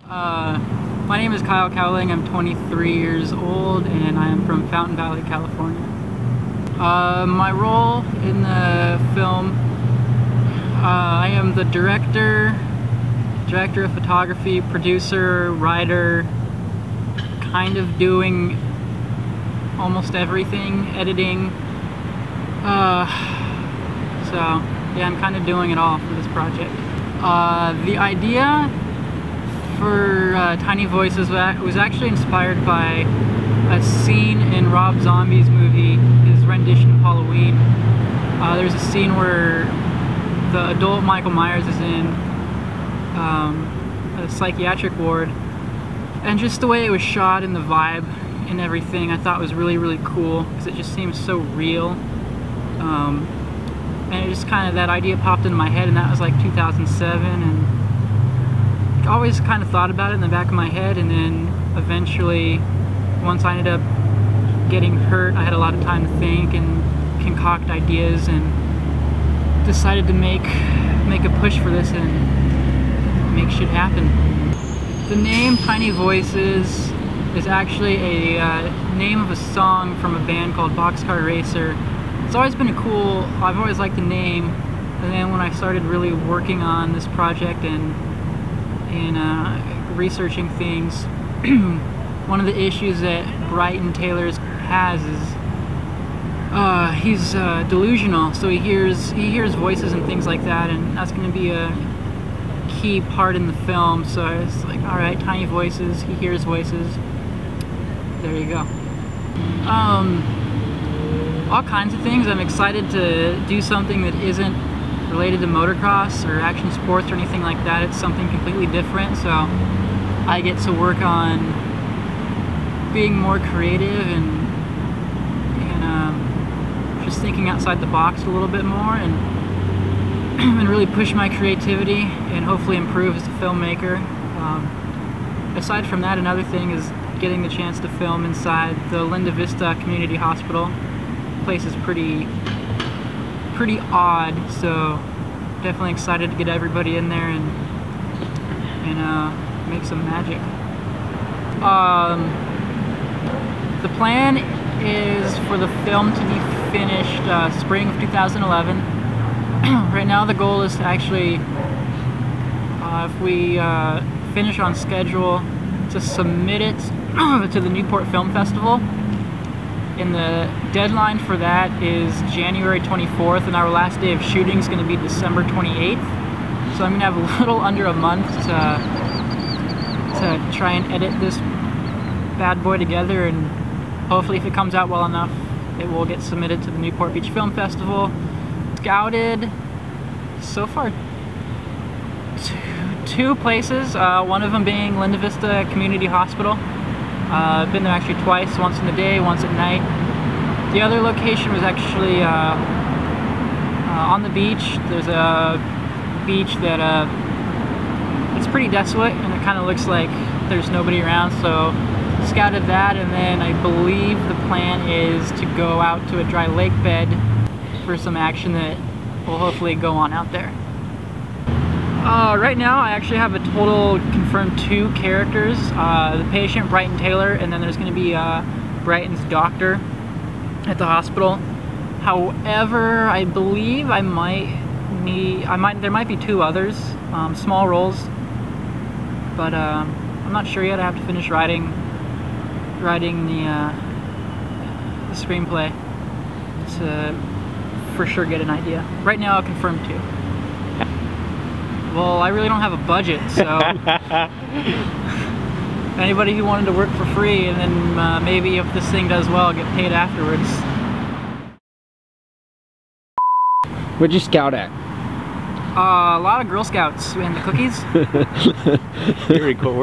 My name is Cowling. I'm 23 years old and I am from Fountain Valley, California. My role in the film, I am the director of photography, producer, writer, kind of doing almost everything, editing. So yeah, I'm kind of doing it all for this project. The idea for Tiny Voices was actually inspired by a scene in Rob Zombie's movie, his rendition of Halloween. There's a scene where the adult Michael Myers is in a psychiatric ward, and just the way it was shot and the vibe and everything I thought was really, really cool, because it just seems so real. And it just kind of, that idea popped into my head, and that was like 2007, and I always kind of thought about it in the back of my head, and then eventually, once I ended up getting hurt, I had a lot of time to think and concoct ideas, and decided to make a push for this and make shit happen. The name Tiny Voices is actually a name of a song from a band called Boxcar Racer. It's always been I've always liked the name, and then when I started really working on this project and researching things, one of the issues that Bryton Taylor has is he's delusional, so he hears voices and things like that, and that's going to be a key part in the film. So it's like, alright, Tiny Voices, he hears voices, there you go. All kinds of things. I'm excited to do something that isn't related to motocross or action sports or anything like that. It's something completely different, so I get to work on being more creative and just thinking outside the box a little bit more, and really push my creativity and hopefully improve as a filmmaker. Aside from that, another thing is getting the chance to film inside the Linda Vista Community Hospital. The place is pretty odd, so definitely excited to get everybody in there and make some magic. The plan is for the film to be finished spring of 2011. Right now the goal is to actually, if we finish on schedule, to submit it to the Newport Film Festival. And the deadline for that is January 24th, and our last day of shooting is going to be December 28th. So I'm going to have a little under a month to try and edit this bad boy together, and hopefully if it comes out well enough, it will get submitted to the Newport Beach Film Festival. Scouted so far two places, one of them being Linda Vista Community Hospital. I've been there actually twice, once in the day, once at night. The other location was actually on the beach. There's a beach that it's pretty desolate, and it kind of looks like there's nobody around, so scouted that, and then I believe the plan is to go out to a dry lake bed for some action that will hopefully go on out there. Right now I actually have a total confirmed 2 characters, the patient Bryton Taylor, and then there's going to be Bryton's doctor at the hospital. However, I believe there might be 2 others, small roles, but I'm not sure yet. I have to finish writing the screenplay to for sure get an idea. Right now I'll confirm 2. Well, I really don't have a budget, so anybody who wanted to work for free, and then maybe if this thing does well, get paid afterwards. What'd you scout at? A lot of Girl Scouts and the cookies. Very cool.